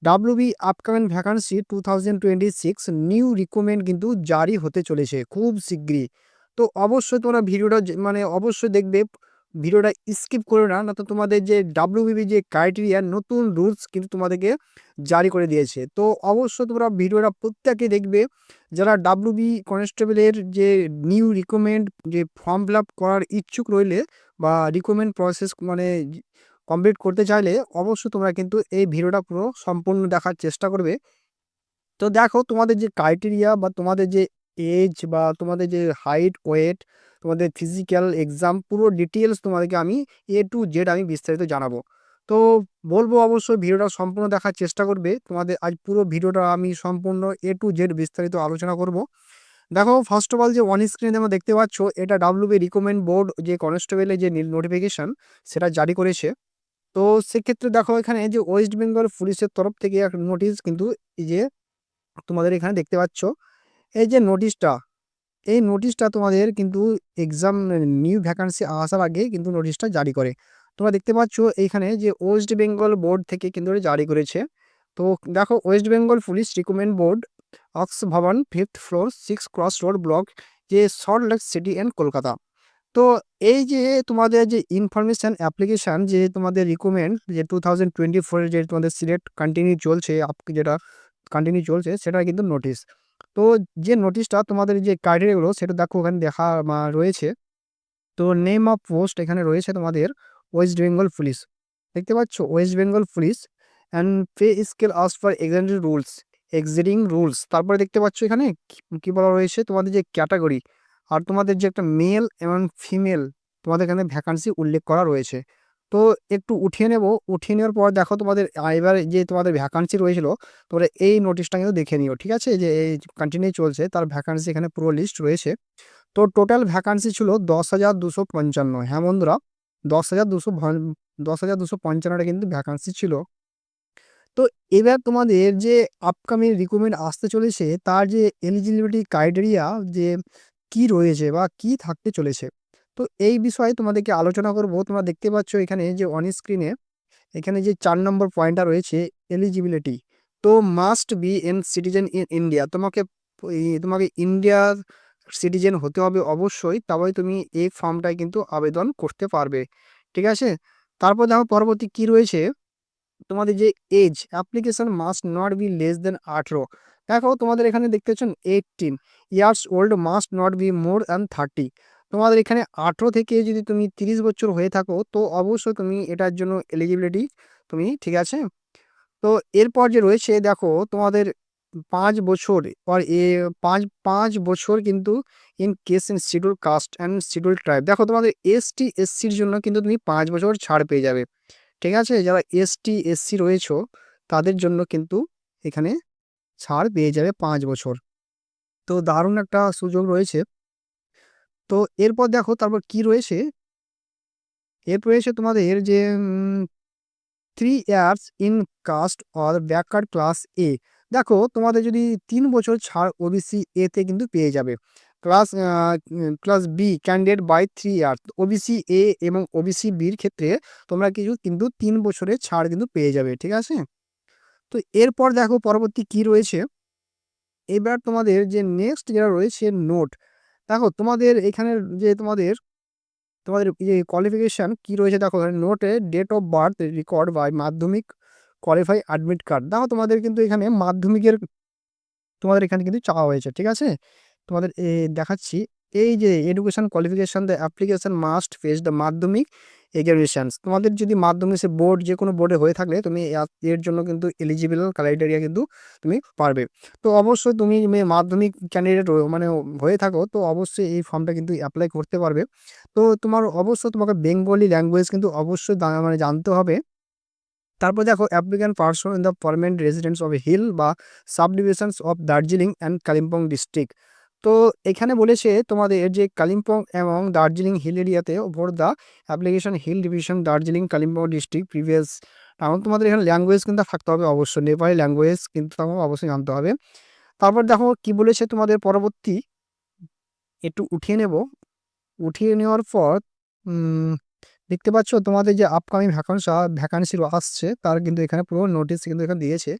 WB upcoming vacancy 2026 new recruitment কিন্তু জারি হতে চলেছে খুব শিগগিরই। তো অবশ্যই তোমরা ভিডিওটা মানে অবশ্যই দেখবে, ভিডিওটা স্কিপ করো না, না তো তোমাদের যে ডাব্লিউবিবি যে ক্রাইটেরিয়া নতুন রুলস কিন্তু তোমাদেরকে জারি করে দিয়েছে। তো অবশ্যই তোমরা ভিডিওটা প্রত্যেকে দেখবে, যারা ডাব্লিউবি কনস্টেবলের যে নিউ রিক্রুটমেন্ট যে ফর্ম ফিল আপ করার ইচ্ছুক রইলে বা রিক্রুটমেন্ট প্রসেস মানে কমপ্লিট করতে চাইলে অবশ্যই তোমরা কিন্তু এই ভিডিওটা পুরো সম্পূর্ণ দেখার চেষ্টা করবে। তো দেখো তোমাদের যে ক্রাইটেরিয়া বা তোমাদের যে এজ বা তোমাদের যে হাইট ওয়েট, তোমাদের ফিজিক্যাল এক্সাম পুরো ডিটেলস তোমাদেরকে আমি A to Z আমি বিস্তারিত জানাবো। তো বলবো অবশ্যই ভিডিওটা সম্পূর্ণ দেখার চেষ্টা করবে। তোমাদের আজ পুরো ভিডিওটা আমি সম্পূর্ণ A to Z বিস্তারিত আলোচনা করব। দেখো ফার্স্ট অফ অল যে অন স্ক্রিনে তোমরা দেখতে পাচ্ছ, এটা ডাব্লিউবি রিক্রুটমেন্ট বোর্ড যে কনস্টেবলের যে নোটিফিকেশন সেটা জারি করেছে। তো সেক্ষেত্রে দেখো এখানে যে ওয়েস্ট বেঙ্গল পুলিশের তরফ থেকে একটা নোটিশ কিন্তু এই যে তোমাদের এখানে দেখতে পাচ্ছ, এই যে নোটিশটা, এই নোটিশটা তোমাদের কিন্তু এক্সাম নিউ ভ্যাকান্সি আসার আগে কিন্তু নোটিশটা জারি করে। তোমরা দেখতে পাচ্ছ এইখানে যে ওয়েস্ট বেঙ্গল বোর্ড থেকে কিন্তু এটা জারি করেছে। তো দেখো West Bengal police recruitment board, অক্স ভবন 5th floor 6 cross road block, যে সল্টলেক সিটি অ্যান্ড কলকাতা। তো এই যে তোমাদের যে ইনফরমেশন অ্যাপ্লিকেশন যে তোমাদের রিক্রুটমেন্ট যে 2024 যে তোমাদের সিলেক্ট কন্টিনিউ চলছে যেটা কন্টিনিউ চলছে সেটা কিন্তু নোটিশ। তো যে নোটিশটা তোমাদের যে ক্রাইটেরিয়াগুলো সেটা দেখো ওখানে দেখা রয়েছে। তো নেম অফ পোস্ট এখানে রয়েছে তোমাদের ওয়েস্ট বেঙ্গল পুলিশ, দেখতে পাচ্ছ West Bengal police and pay scale us per exceeding rules. তারপরে দেখতে পাচ্ছ এখানে কি বলা রয়েছে, তোমাদের যে ক্যাটাগরি আর তোমাদের যে একটা মেল এবং ফিমেল তোমাদের এখানে ভ্যাকান্সি উল্লেখ করা রয়েছে। তো একটু উঠিয়ে নেব, উঠিয়ে নেওয়ার পর দেখো তোমাদের এবার যে তোমাদের ভ্যাকান্সি রয়েছিল, তোমরা এই নোটিশটা কিন্তু দেখে নিও, ঠিক আছে, যে এই কন্টিনিউ চলছে তার ভ্যাকান্সি এখানে পুরো লিস্ট রয়েছে। তো টোটাল ভ্যাকান্সি ছিল 10,255। হ্যাঁ বন্ধুরা, 10,255টা কিন্তু ভ্যাকান্সি ছিল। তো এবার তোমাদের যে আপকামিং রিক্রুটমেন্ট আসতে চলেছে তার যে এলিজিবিলিটি ক্রাইটেরিয়া যে কি রয়েছে বা কি থাকতে চলেছে, তো এই বিষয়ে তোমাদেরকে আলোচনা করব। তোমরা দেখতে পাচ্ছ এখানে যে অন স্ক্রিনে এখানে যে 4 নম্বর পয়েন্টটা রয়েছে এলিজিবিলিটি। তো must be N citizen in India, তোমাকে ইন্ডিয়ার সিটিজেন হতে হবে অবশ্যই, তবেই তুমি এই ফর্মটায় কিন্তু আবেদন করতে পারবে, ঠিক আছে। তারপর দেখো পরবর্তী কি রয়েছে, তোমাদের যে age application must not be less than 18। দেখো তোমাদের এখানে দেখতে পাচ্ছেন 18 years old must not be more than 30। তোমাদের এখানে 18 থেকে যদি তুমি 30 বছর হয়ে থাকো তো অবশ্যই তুমি এটার জন্য এলিজিবিলিটি তুমি, ঠিক আছে। তো এরপর যে রয়েছে দেখো তোমাদের 5 বছর পর পাঁচ 5 বছর কিন্তু in case in schedule caste and schedule tribe. দেখো তোমাদের ST SCর জন্য কিন্তু তুমি 5 বছর ছাড় পেয়ে যাবে, ঠিক আছে। যারা ST SC রয়েছে তাদের জন্য কিন্তু এখানে ছাড় পেয়ে যাবে 5 বছর। তো দারুণ একটা সুযোগ রয়েছে। তো এরপর দেখো তারপর কি রয়েছে, এরপর রয়েছে তোমাদের যে 3 years in caste or backward class এ। দেখো তোমাদের যদি 3 বছর ছাড় OBC এতে কিন্তু পেয়ে যাবে। Class class B candidate by 3 years, OBC A এবং OBC বির ক্ষেত্রে তোমরা কিন্তু 3 বছরের ছাড় কিন্তু পেয়ে যাবে, ঠিক আছে। তো এরপর দেখো পরবর্তী কি রয়েছে, এবার তোমাদের যে নেক্সট যেটা রয়েছে নোট। দেখো তোমাদের এখানে যে তোমাদের তোমাদের যে কোয়ালিফিকেশান কি রয়েছে, দেখো নোটে date of birth record by Madhyamik qualify admit card. দেখো তোমাদের কিন্তু এখানে মাধ্যমিকের তোমাদের এখানে কিন্তু চাওয়া হয়েছে, ঠিক আছে। তোমাদের দেখাচ্ছি, এই যে education qualification the application must face the মাধ্যমিক এক্সামিনেশনস। তোমাদের যদি মাধ্যমিক সে বোর্ড যে কোনো বোর্ডে হয়ে থাকলে তুমি এর জন্য কিন্তু এলিজিবল ক্রাইটেরিয়া কিন্তু তুমি পারবে। তো অবশ্যই তুমি মাধ্যমিক ক্যান্ডিডেট মানে হয়ে থাকো তো অবশ্যই এই ফর্মটা কিন্তু অ্যাপ্লাই করতে পারবে। তো তোমার অবশ্যই তোমাকে বেঙ্গলি ল্যাঙ্গুয়েজ কিন্তু অবশ্যই মানে জানতে হবে। তারপর দেখো applicant person in the permanent residence of hill বা sub divisions of Darjeeling and Kalimpong district. তো এখানে বলেছে তোমাদের যে কালিম্পং এবং দার্জিলিং হিল এরিয়াতে over the application hill division Darjeeling Kalimpong district previous. কারণ তোমাদের এখানে ল্যাঙ্গুয়েজ কিন্তু থাকতে হবে অবশ্যই, নেপালি ল্যাঙ্গুয়েজ কিন্তু তোমাকে অবশ্যই জানতে হবে। তারপর দেখো কি বলেছে তোমাদের পরবর্তী, একটু উঠিয়ে নেব, উঠিয়ে নেওয়ার পর দেখতে পাচ্ছ তোমাদের যে আপকামিং ভ্যাকান্সি আসছে তার কিন্তু এখানে পুরো নোটিশ কিন্তু এখানে দিয়েছে।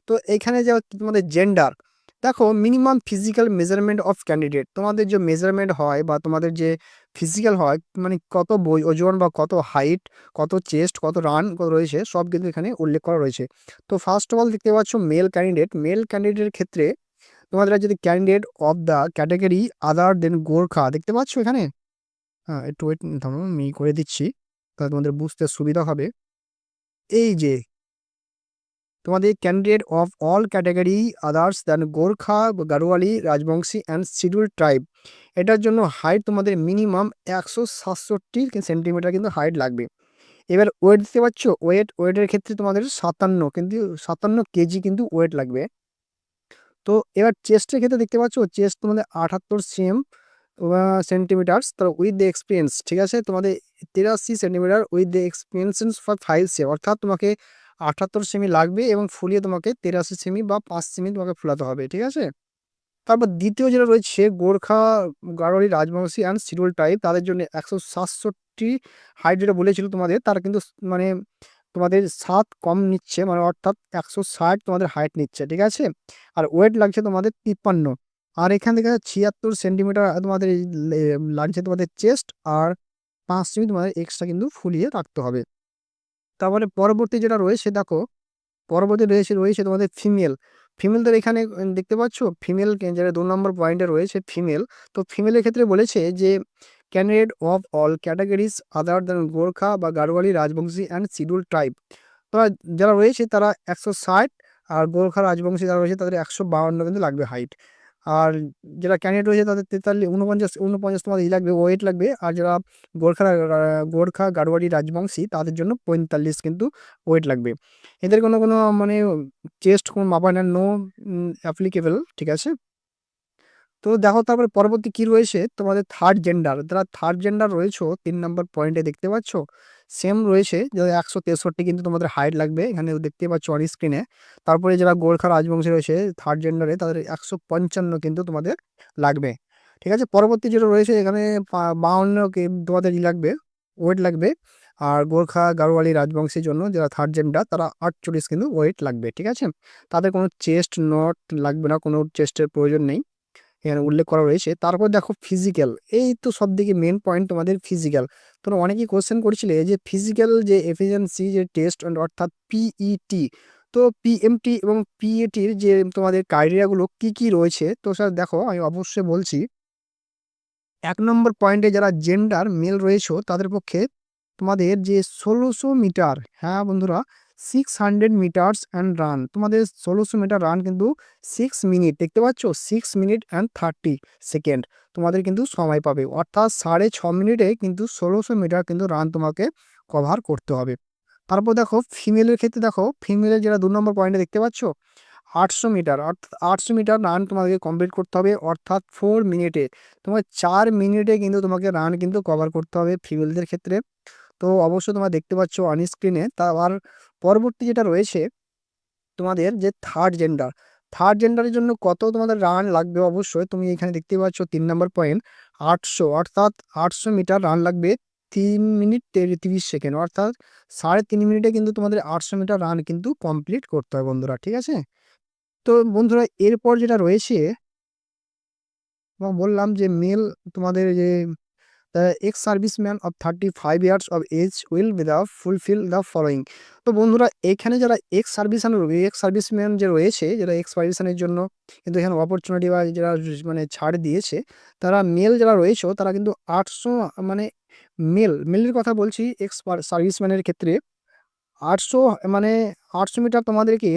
তো এখানে যে তোমাদের জেন্ডার, দেখো minimum physical measurement of candidate, তোমাদের যে মেজারমেন্ট হয় বা তোমাদের যে ফিজিক্যাল হয়, মানে কত ওজন বা কত হাইট, কত চেস্ট, কত রান কত রয়েছে, সব কিন্তু এখানে উল্লেখ করা রয়েছে। তো ফার্স্ট অফ অল দেখতে পাচ্ছ মেল ক্যান্ডিডেটের ক্ষেত্রে তোমাদের যদি ক্যান্ডিডেট অফ দ্য ক্যাটাগরি আদার দেন গোর্খা, দেখতে পাচ্ছ এখানে, হ্যাঁ একটু ওয়েট, থামো আমি করে দিচ্ছি তাহলে তোমাদের বুঝতে সুবিধা হবে। এই যে তোমাদের candidate of all category others than Gorkha, Garhwali, Rajbanshi and schedule tribe, এটার জন্য হাইট তোমাদের মিনিমাম 167 সেন্টিমিটার কিন্তু হাইট লাগবে। এবার ওয়েট দিতে পারছো, ওয়েটের ক্ষেত্রে তোমাদের 57 কেজি কিন্তু ওয়েট লাগবে। তো এবার চেস্টের ক্ষেত্রে দেখতে পাচ্ছ চেস্ট তোমাদের 78 সেন্টিমিটার, তার উইথ দ্য এক্সপিরিয়েন্স, ঠিক আছে, তোমাদের 83 centimetre with the experience for 5 semi, অর্থাৎ তোমাকে 78 সেমি লাগবে এবং ফুলিয়ে তোমাকে 83 সেমি বা 5 সেমি তোমাকে ফুলাতে হবে, ঠিক আছে। তারপর দ্বিতীয় যেটা রয়েছে Gorkha, Garhwali, Rajbanshi and schedule tribe, তাদের জন্য 167 হাইট যেটা বলেছিল তোমাদের, তার কিন্তু মানে তোমাদের 7 কম নিচ্ছে, মানে অর্থাৎ 160 তোমাদের হাইট নিচ্ছে, ঠিক আছে। আর ওয়েট লাগছে তোমাদের 53। আর এখান থেকে 76 সেন্টিমিটার তোমাদের লাগছে তোমাদের চেস্ট, আর 5 সেমি তোমাদের এক্সট্রা কিন্তু ফুলিয়ে রাখতে হবে। তারপরে পরবর্তী যেটা রয়েছে দেখো, পরবর্তী রয়েছে তোমাদের ফিমেলদের এখানে দেখতে পাচ্ছ ফিমেল, যেটা 2 নম্বর পয়েন্টে রয়েছে ফিমেল। তো ফিমেলের ক্ষেত্রে বলেছে যে candidate of all categories other than Gorkha বা Garhwali, Rajbanshi and schedule tribe, তারা যারা রয়েছে তারা 160, আর গোর্খা রাজবংশী যারা রয়েছে তাদের 152 কিন্তু লাগবে হাইট। আর যারা ক্যান্ডিডেট রয়েছে তাদের 43, 49 তোমাদের লাগবে, ওয়েট লাগবে। আর যারা গোর্খা গাড়োয়ালি, রাজবংশী, তাদের জন্য 45 কিন্তু ওয়েট লাগবে। এদের কোনো মানে চেস্ট কোনো মাপা নেন, নো অ্যাপ্লিকেবল, ঠিক আছে। তো দেখো তারপরে পরবর্তী কি রয়েছে তোমাদের থার্ড জেন্ডার, যারা থার্ড জেন্ডার রয়েছে 3 নম্বর পয়েন্টে দেখতে পাচ্ছ সেম রয়েছে, যে 163 কিন্তু তোমাদের হাইট লাগবে, এখানে দেখতে পাচ্ছ অন স্ক্রিনে। তারপরে যারা গোর্খা রাজবংশী রয়েছে থার্ড জেন্ডারে, তাদের 155 কিন্তু তোমাদের লাগবে, ঠিক আছে। পরবর্তী যেটা রয়েছে এখানে 52 তোমাদের লাগবে, ওয়েট লাগবে। আর গোর্খা গাড়োয়ালি রাজবংশীর জন্য যারা থার্ড জেন্ডার, তারা 48 কিন্তু ওয়েট লাগবে, ঠিক আছে। তাদের কোনো চেস্ট নট লাগবে না, কোনো চেস্টের প্রয়োজন নেই, এখানে উল্লেখ করা রয়েছে। তারপর দেখো ফিজিক্যাল, এই তো সব থেকে মেন পয়েন্ট তোমাদের ফিজিক্যাল। তোমরা অনেকেই কোশ্চেন করছিলে যে ফিজিক্যাল যে এফিসিয়েন্সি যে টেস্ট, অর্থাৎ পিইটি, তো পিএমটি এবং পিএটির যে তোমাদের ক্রাইটেরিয়াগুলো কি কি রয়েছে, তো স্যার দেখো আমি অবশ্যই বলছি। 1 নম্বর পয়েন্টে যারা জেন্ডার মেল রয়েছে তাদের পক্ষে তোমাদের যে 1600 মিটার, হ্যাঁ বন্ধুরা, 600 মিটার্স অ্যান্ড রান, তোমাদের 1600 মিটার রান কিন্তু 6 মিনিট, দেখতে পাচ্ছ 6 মিনিট অ্যান্ড 30 সেকেন্ড তোমাদের কিন্তু সময় পাবে, অর্থাৎ 6.5 মিনিটে কিন্তু 1600 মিটার কিন্তু রান তোমাকে কভার করতে হবে। তারপর দেখো ফিমেলের ক্ষেত্রে, দেখো ফিমেলের যারা 2 নম্বর পয়েন্টে দেখতে পাচ্ছ 800 মিটার, অর্থাৎ 800 মিটার রান তোমাকে কমপ্লিট করতে হবে, অর্থাৎ 4 মিনিটে, তোমার 4 মিনিটে কিন্তু তোমাকে রান কিন্তু কভার করতে হবে ফিমেলদের ক্ষেত্রে। তো অবশ্যই তোমরা দেখতে পাচ্ছ অন স্ক্রিনে। তার পরবর্তী যেটা রয়েছে তোমাদের যে থার্ড জেন্ডারের জন্য কত তোমাদের রান লাগবে, অবশ্যই তুমি এখানে দেখতে পাচ্ছ 3 নম্বর পয়েন্ট 800, অর্থাৎ 800 মিটার রান লাগবে 3 মিনিট 30 সেকেন্ড, অর্থাৎ 3.5 মিনিটে কিন্তু তোমাদের 800 মিটার রান কিন্তু কমপ্লিট করতে হয় বন্ধুরা, ঠিক আছে। তো বন্ধুরা এরপর যেটা রয়েছে বললাম যে মেল, তোমাদের যে The ex-serviceman of 35 years of age will be the fulfill the following. তো বন্ধুরা এখানে যারা এক্স সার্ভিসম্যান যে রয়েছে, যারা এক্স সার্ভিসম্যানের জন্য কিন্তু এখানে অপরচুনিটি বা যারা মানে ছাড় দিয়েছে, তারা মেল যারা রয়েছে তারা কিন্তু 800, মানে মেলের কথা বলছি, এক্স সার্ভিসম্যানের ক্ষেত্রে 800, মানে 800 মিটার তোমাদেরকে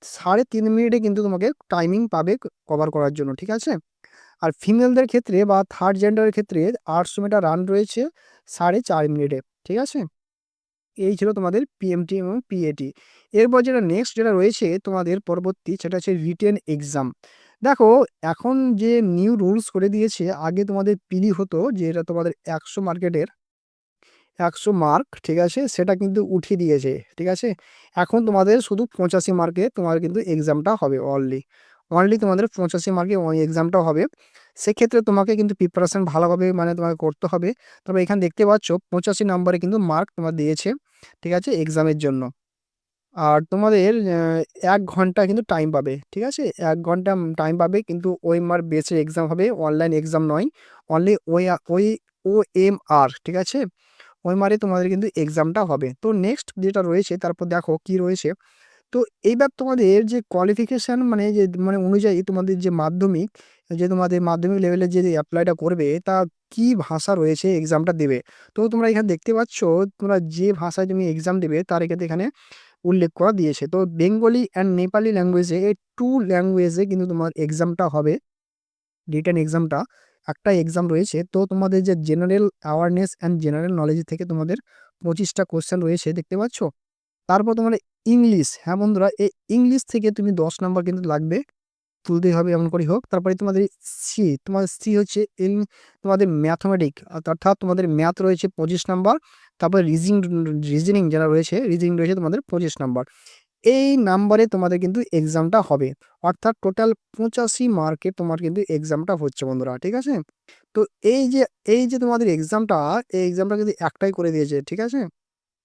3.5 মিনিটে কিন্তু তোমাকে টাইমিং পাবে কভার করার জন্য, ঠিক আছে। আর ফিমেলদের ক্ষেত্রে বা থার্ড জেন্ডারের ক্ষেত্রে 800 মিটার রান রয়েছে 4.5 মিনিটে, ঠিক আছে। এই ছিল তোমাদের পিএমটি এবং পিএটি। এরপর যেটা নেক্সট যেটা রয়েছে তোমাদের পরবর্তী, সেটা হচ্ছে রিটেন এক্সাম। দেখো এখন যে নিউ রুলস করে দিয়েছে, আগে তোমাদের পিলি হতো যে এটা তোমাদের 100 মার্কেটের 100 মার্ক, ঠিক আছে, সেটা কিন্তু উঠিয়ে দিয়েছে, ঠিক আছে। এখন তোমাদের শুধু 85 মার্কে তোমার কিন্তু এক্সামটা হবে, অনলি তোমাদের 85 মার্কে ওই এক্সামটা হবে। সেক্ষেত্রে তোমাকে কিন্তু প্রিপারেশন ভালোভাবে মানে তোমাকে করতে হবে। তবে এখানে দেখতে পাচ্ছ 85 নম্বরে কিন্তু মার্ক তোমার দিয়েছে, ঠিক আছে, এক্সামের জন্য। আর তোমাদের ১ ঘন্টা কিন্তু টাইম পাবে, ঠিক আছে? ১ ঘন্টা টাইম পাবে, কিন্তু ওএমআর বেসে এক্সাম হবে, অনলাইন এক্সাম নয়। অনলি ওএমআর, ঠিক আছে? ওএমআরে তোমাদের কিন্তু এক্সামটা হবে। তো নেক্সট যেটা রয়েছে, তারপর দেখো কি রয়েছে। তো এইবার তোমাদের যে কোয়ালিফিকেশান মানে যে মানে অনুযায়ী তোমাদের যে মাধ্যমিক, যে তোমাদের মাধ্যমিক লেভেলে যে অ্যাপ্লাইটা করবে, তা কি ভাষা রয়েছে এক্সামটা দেবে। তো তোমরা এখানে দেখতে পাচ্ছ, তোমরা যে ভাষায় তুমি এক্সাম দেবে তার ক্ষেত্রে এখানে উল্লেখ করা দিয়েছে। তো বেঙ্গলি অ্যান্ড নেপালি ল্যাঙ্গুয়েজে, এই 2 ল্যাঙ্গুয়েজে কিন্তু তোমার এক্সামটা হবে। রিটেন এক্সামটা একটা এক্সাম রয়েছে। তো তোমাদের যে general awareness and general knowledge থেকে তোমাদের 25টা কোয়েশ্চেন রয়েছে, দেখতে পাচ্ছ? তারপর তোমার ইংলিশ, হ্যাঁ বন্ধুরা, এই ইংলিশ থেকে তুমি 10 নাম্বার কিন্তু লাগবে, তুলতেই হবে এমন করেই হোক। তারপরে তোমাদের তোমার সি হচ্ছে তোমাদের ম্যাথমেটিক, অর্থাৎ তোমাদের ম্যাথ রয়েছে 25 নাম্বার। তারপরে রিজনিং যারা রয়েছে, রিজনিং রয়েছে তোমাদের 25 নাম্বার। এই নাম্বারে তোমাদের কিন্তু এক্সামটা হবে, অর্থাৎ টোটাল 85 মার্কে তোমার কিন্তু এক্সামটা হচ্ছে বন্ধুরা, ঠিক আছে? তো এই যে তোমাদের এক্সামটা, এই এক্সামটা কিন্তু একটাই করে দিয়েছে, ঠিক আছে?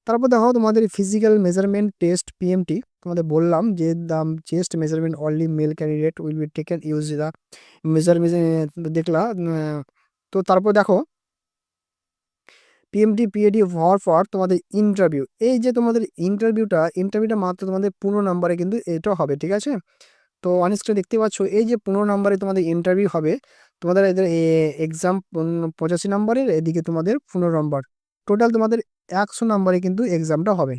তারপর দেখো তোমাদের ফিজিক্যাল মেজারমেন্ট টেস্ট পিএমটি, তোমাদের বললাম যে দাম chest measurement only male candidate will be taken use the measurement, দেখলা। তো তারপর দেখো পিএমটি পিএডি হওয়ার পর তোমাদের ইন্টারভিউ, এই যে তোমাদের ইন্টারভিউটা মাত্র তোমাদের 15 নাম্বারে কিন্তু এটা হবে, ঠিক আছে? তো অন স্ক্রিনে দেখতে পাচ্ছ, এই যে 15 নাম্বারে তোমাদের ইন্টারভিউ হবে। তোমাদের এদের এক্সাম 85 নাম্বারের, এদিকে তোমাদের 15 নাম্বার, টোটাল তোমাদের 100 নাম্বারে কিন্তু এক্সামটা হবে।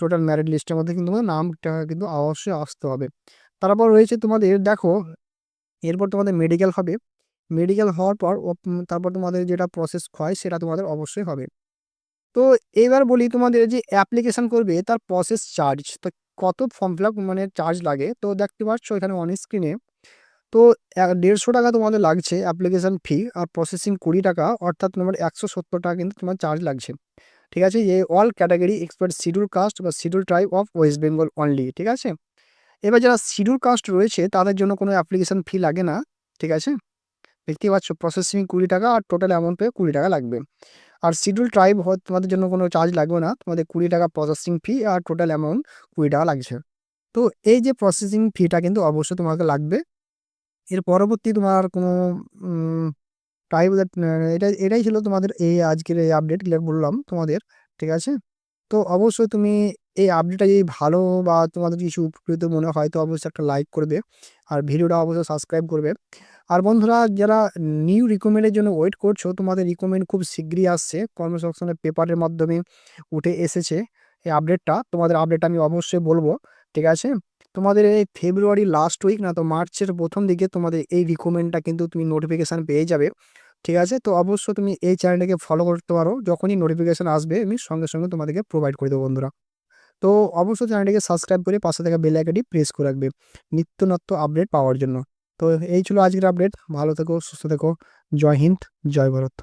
টোটাল মেরিট লিস্টের মধ্যে কিন্তু তোমাদের নামটা কিন্তু অবশ্যই আসতে হবে। তারপর রয়েছে তোমাদের দেখো, এরপর তোমাদের মেডিকেল হবে। মেডিকেল হওয়ার পর তারপর তোমাদের যেটা প্রসেস হয় সেটা তোমাদের অবশ্যই হবে। তো এবার বলি, তোমাদের যে অ্যাপ্লিকেশন করবে তার প্রসেস চার্জ, তো কত ফর্ম ফিল আপ মানে চার্জ লাগে, তো দেখতে পাচ্ছ এখানে অন স্ক্রিনে। তো 150 টাকা তোমাদের লাগছে অ্যাপ্লিকেশন ফি, আর প্রসেসিং 20 টাকা, অর্থাৎ তোমার 170 টাকা কিন্তু তোমার চার্জ লাগছে, ঠিক আছে? এই all category expert schedule caste বা schedule tribe of West Bengal only, ঠিক আছে? এবার যারা শিডিউল কাস্ট রয়েছে তাদের জন্য কোনো অ্যাপ্লিকেশন ফি লাগে না, ঠিক আছে? দেখতেই পাচ্ছ প্রসেসিং 20 টাকা, আর টোটাল অ্যামাউন্ট পে 20 টাকা লাগবে। আর শিডিউল ট্রাইব তোমাদের জন্য কোনো চার্জ লাগবে না, তোমাদের 20 টাকা প্রসেসিং ফি, আর টোটাল অ্যামাউন্ট 20 টাকা লাগছে। তো এই যে প্রসেসিং ফিটা কিন্তু অবশ্যই তোমাকে লাগবে। এর পরবর্তী তোমার কোনো ট্রাইব, এটাই ছিল তোমাদের এই আজকের এই আপডেট ক্লিয়ার বললাম তোমাদের, ঠিক আছে? তো অবশ্যই তুমি এই আপডেটটা যদি ভালো বা তোমাদের কিছু উপকৃত মনে হয়, তো অবশ্যই একটা লাইক করবে, আর ভিডিওটা অবশ্যই সাবস্ক্রাইব করবে। আর বন্ধুরা, যারা নিউ রিকমেন্ডের জন্য ওয়েট করছো, তোমাদের রিকমেন্ড খুব শীঘ্রই আসছে, কর্মসংস্থানের পেপারের মাধ্যমে উঠে এসেছে এই আপডেটটা। তোমাদের আপডেটটা আমি অবশ্যই বলবো, ঠিক আছে? তোমাদের এই ফেব্রুয়ারি লাস্ট উইক না তো মার্চের প্রথম দিকে তোমাদের এই রিকমেন্ডটা কিন্তু তুমি নোটিফিকেশান পেয়ে যাবে, ঠিক আছে? তো অবশ্যই তুমি এই চ্যানেলটাকে ফলো করতে পারো, যখনই নোটিফিকেশান আসবে আমি সঙ্গে সঙ্গে তোমাদেরকে প্রোভাইড করে দেবো বন্ধুরা। তো অবশ্যই চ্যানেলটিকে সাবস্ক্রাইব করে পাশে থাকা বেল আইকনটি প্রেস করে রাখবে নিত্য নতুন আপডেট পাওয়ার জন্য। তো এই ছিল আজকের আপডেট। ভালো থেকো, সুস্থ থেকো। জয় হিন্দ, জয় ভারত।